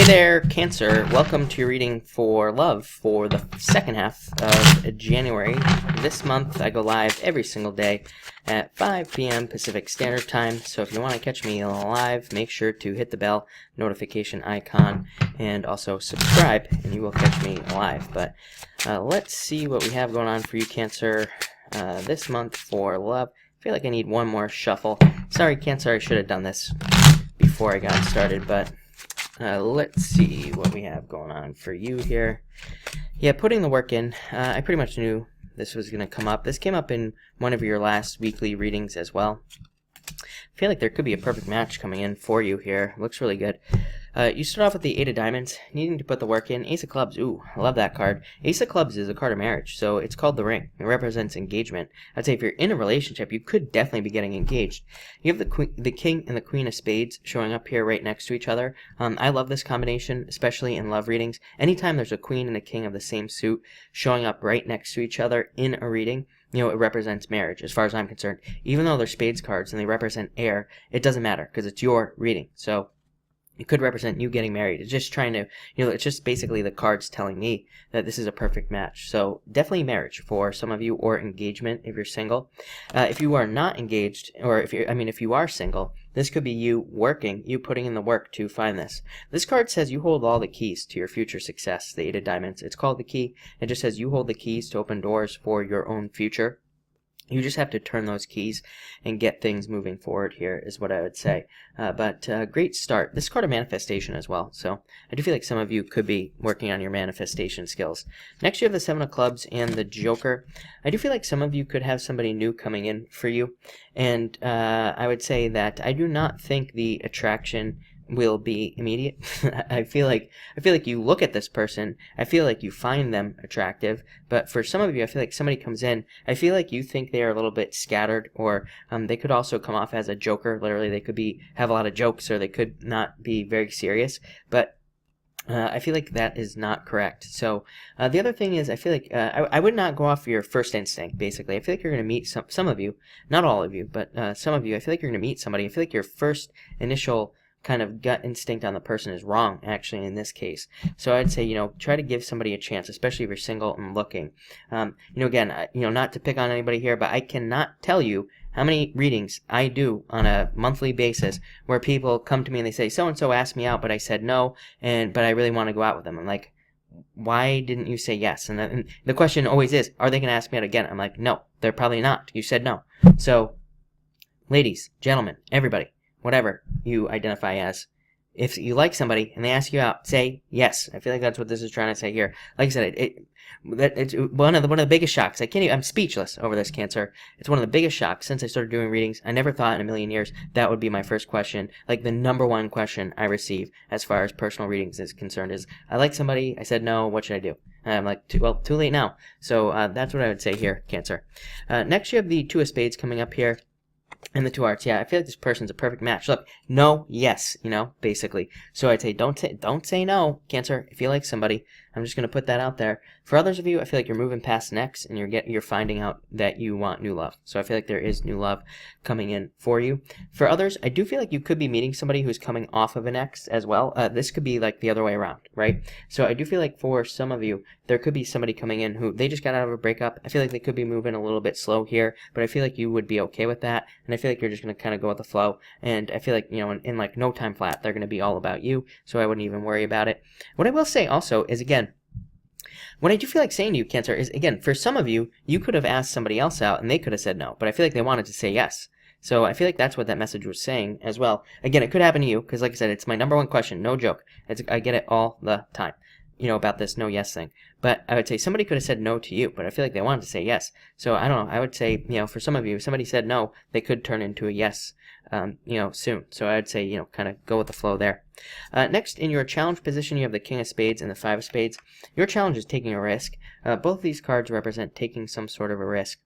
there, Cancer. Welcome to your reading for love for the second half of January. This month I go live every single day at 5 p.m. Pacific Standard Time. So if you want to catch me live, make sure to hit the bell notification icon and also subscribe and you will catch me live. But let's see what we have going on for you, Cancer, this month for love. I feel like I need one more shuffle. Sorry, Cancer, I should have done this before I got started, but let's see what we have going on for you here. Yeah, putting the work in. I pretty much knew this was going to come up. This came up in one of your last weekly readings as well. I feel like there could be a perfect match coming in for you here. Looks really good. You start off with the 8 of Diamonds, needing to put the work in. Ace of Clubs, ooh, I love that card. Ace of Clubs is a card of marriage, so it's called the ring. It represents engagement. I'd say if you're in a relationship, you could definitely be getting engaged. You have the King and the Queen of Spades showing up here right next to each other. I love this combination, especially in love readings. Anytime there's a Queen and a King of the same suit showing up right next to each other in a reading, you know, it represents marriage as far as I'm concerned. Even though they're spades cards and they represent air, it doesn't matter because it's your reading. So it could represent you getting married. It's just trying to, you know, it's just basically the cards telling me that this is a perfect match. So definitely marriage for some of you, or engagement if you're single. If you are not engaged, or if you are single, this could be you working, you putting in the work to find this. This card says you hold all the keys to your future success, the 8 of Diamonds. It's called the key. It just says you hold the keys to open doors for your own future. You just have to turn those keys and get things moving forward here is what I would say. But great start. This card of manifestation as well. So I do feel like some of you could be working on your manifestation skills. Next you have the 7 of Clubs and the Joker. I do feel like some of you could have somebody new coming in for you. And I would say that I do not think the attraction will be immediate. I feel like you look at this person, I feel like you find them attractive, but for some of you, I feel like somebody comes in, I feel like you think they are a little bit scattered, or they could also come off as a joker. Literally, they could have a lot of jokes, or they could not be very serious, but I feel like that is not correct. So the other thing is, I feel like I would not go off your first instinct, basically. I feel like you're going to meet some of you, not all of you, but some of you, I feel like you're going to meet somebody. I feel like your first initial kind of gut instinct on the person is wrong, actually, in this case. So I'd say, you know, try to give somebody a chance, especially if you're single and looking. You know, again, not to pick on anybody here, but I cannot tell you how many readings I do on a monthly basis where people come to me and they say, so-and-so asked me out, but I said no, but I really want to go out with them. I'm like, why didn't you say yes? And the question always is, are they going to ask me out again? I'm like, no, they're probably not. You said no. So, ladies, gentlemen, everybody, whatever you identify as, if you like somebody and they ask you out, say yes. I feel like that's what this is trying to say here. Like I said, it's one of the biggest shocks. I'm speechless over this, Cancer. It's one of the biggest shocks since I started doing readings. I never thought in a million years that would be my first question. Like the number one question I receive as far as personal readings is concerned is, I like somebody, I said no, what should I do? And I'm like, too late now. So that's what I would say here, Cancer. Next you have the 2 of Spades coming up here. And the 2 Hearts, yeah, I feel like this person's a perfect match. Look, no, yes, you know, basically. So I'd say don't say no, Cancer. If you like somebody, I'm just gonna put that out there. For others of you, I feel like you're moving past next, and you're finding out that you want new love. So I feel like there is new love coming in for you. For others, I do feel like you could be meeting somebody who's coming off of an ex as well. This could be like the other way around, right? So I do feel like for some of you, there could be somebody coming in who they just got out of a breakup. I feel like they could be moving a little bit slow here, but I feel like you would be okay with that. And I feel like you're just going to kind of go with the flow. And I feel like, you know, in like no time flat, they're going to be all about you. So I wouldn't even worry about it. What I will say also is, again, what I do feel like saying to you, Cancer, is, again, for some of you, you could have asked somebody else out and they could have said no. But I feel like they wanted to say yes. So I feel like that's what that message was saying as well. Again, it could happen to you because, like I said, it's my number one question. No joke. I get it all the time, you know, about this no yes thing. But I would say somebody could have said no to you, but I feel like they wanted to say yes. So I don't know. I would say, you know, for some of you, if somebody said no, they could turn into a yes, you know, soon. So I would say, you know, kind of go with the flow there. Next, in your challenge position, you have the King of Spades and the 5 of Spades. Your challenge is taking a risk. Both of these cards represent taking some sort of a risk.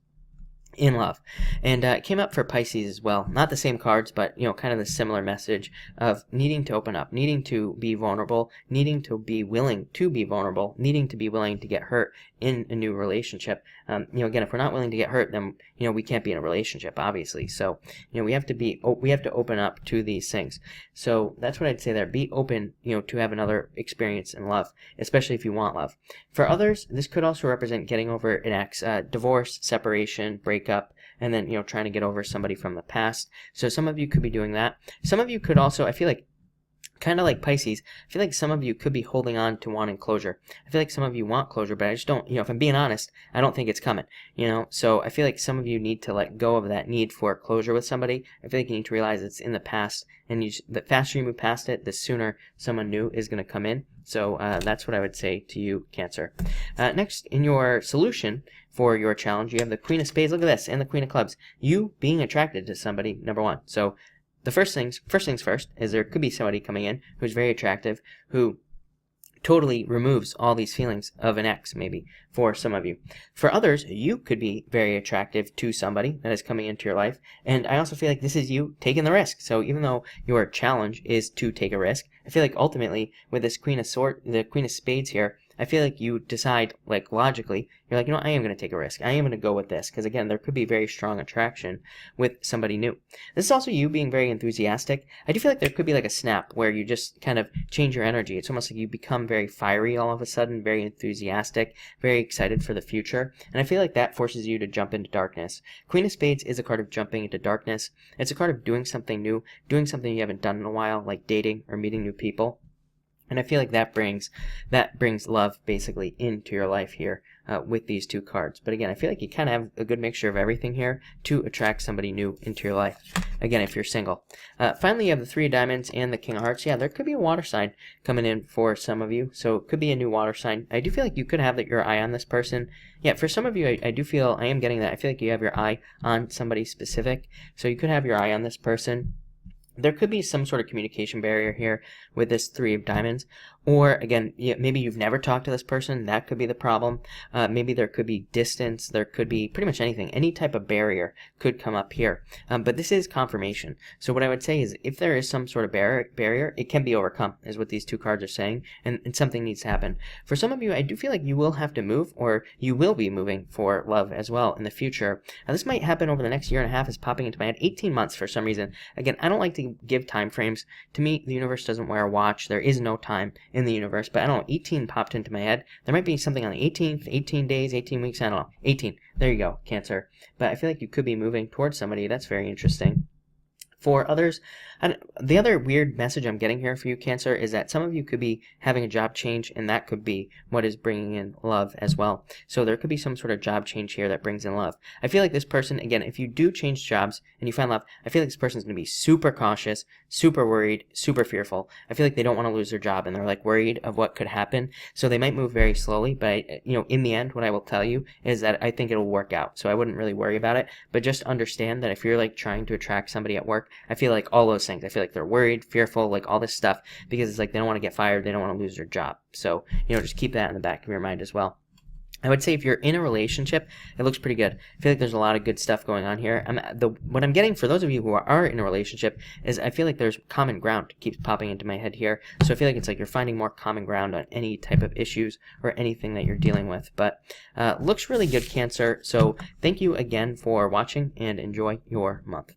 in love. And it came up for Pisces as well. Not the same cards, but kind of the similar message of needing to open up, needing to be vulnerable, needing to be willing to be vulnerable, needing to be willing to get hurt in a new relationship. Again, if we're not willing to get hurt, then we can't be in a relationship, obviously. So we have to open up to these things. So that's what I'd say there. Be open, to have another experience in love, especially if you want love. For others, this could also represent getting over an ex, divorce, separation, breakup, and then trying to get over somebody from the past. So some of you could be doing that. Some of you could also, I feel like, kind of like Pisces, I feel like some of you could be holding on to wanting closure. I feel like some of you want closure, but I just don't, if I'm being honest, I don't think it's coming, So I feel like some of you need to let go of that need for closure with somebody. I feel like you need to realize it's in the past, and the faster you move past it, the sooner someone new is going to come in. So that's what I would say to you, Cancer. Next, in your solution for your challenge, you have the Queen of Spades. Look at this, and the Queen of Clubs. You being attracted to somebody, number one. So the first things first is there could be somebody coming in who's very attractive, who totally removes all these feelings of an ex, maybe, for some of you. For others, you could be very attractive to somebody that is coming into your life, and I also feel like this is you taking the risk. So even though your challenge is to take a risk, I feel like ultimately, with this the Queen of Spades here, I feel like you decide, like, logically, you're like, I am going to take a risk. I am going to go with this. Because, again, there could be very strong attraction with somebody new. This is also you being very enthusiastic. I do feel like there could be, like, a snap where you just kind of change your energy. It's almost like you become very fiery all of a sudden, very enthusiastic, very excited for the future. And I feel like that forces you to jump into darkness. Queen of Spades is a card of jumping into darkness. It's a card of doing something new, doing something you haven't done in a while, like dating or meeting new people. And I feel like that brings love basically into your life here with these two cards. But again, I feel like you kind of have a good mixture of everything here to attract somebody new into your life. Again, if you're single. Finally, you have the Three of Diamonds and the King of Hearts. Yeah, there could be a water sign coming in for some of you. So it could be a new water sign. I do feel like you could have your eye on this person. Yeah, for some of you, I do feel, I am getting that. I feel like you have your eye on somebody specific. So you could have your eye on this person. There could be some sort of communication barrier here with this Three of Diamonds. Or, again, maybe you've never talked to this person. That could be the problem. Maybe there could be distance. There could be pretty much anything. Any type of barrier could come up here. But this is confirmation. So what I would say is if there is some sort of barrier, it can be overcome, is what these two cards are saying. And something needs to happen. For some of you, I do feel like you will have to move, or you will be moving for love as well in the future. Now, this might happen over the next year and a half. Is popping into my head. 18 months for some reason. Again, I don't like to give time frames. To me, the universe doesn't wear a watch. There is no time in the universe, but I don't know, 18 popped into my head. There might be something on the 18th, 18 days, 18 weeks, I don't know. 18. There you go, Cancer. But I feel like you could be moving towards somebody. That's very interesting. For others, the other weird message I'm getting here for you, Cancer, is that some of you could be having a job change, and that could be what is bringing in love as well. So there could be some sort of job change here that brings in love. I feel like this person, again, if you do change jobs and you find love, I feel like this person's going to be super cautious, super worried, super fearful. I feel like they don't want to lose their job, and they're like worried of what could happen. So they might move very slowly, but in the end, what I will tell you is that I think it'll work out. So I wouldn't really worry about it, but just understand that if you're like trying to attract somebody at work, I feel like all those things. I feel like they're worried, fearful, like all this stuff, because it's like they don't want to get fired, they don't want to lose their job. So, just keep that in the back of your mind as well. I would say if you're in a relationship, it looks pretty good. I feel like there's a lot of good stuff going on here. What I'm getting for those of you who are in a relationship is I feel like there's common ground keeps popping into my head here. So I feel like it's like you're finding more common ground on any type of issues or anything that you're dealing with. But looks really good, Cancer. So thank you again for watching and enjoy your month.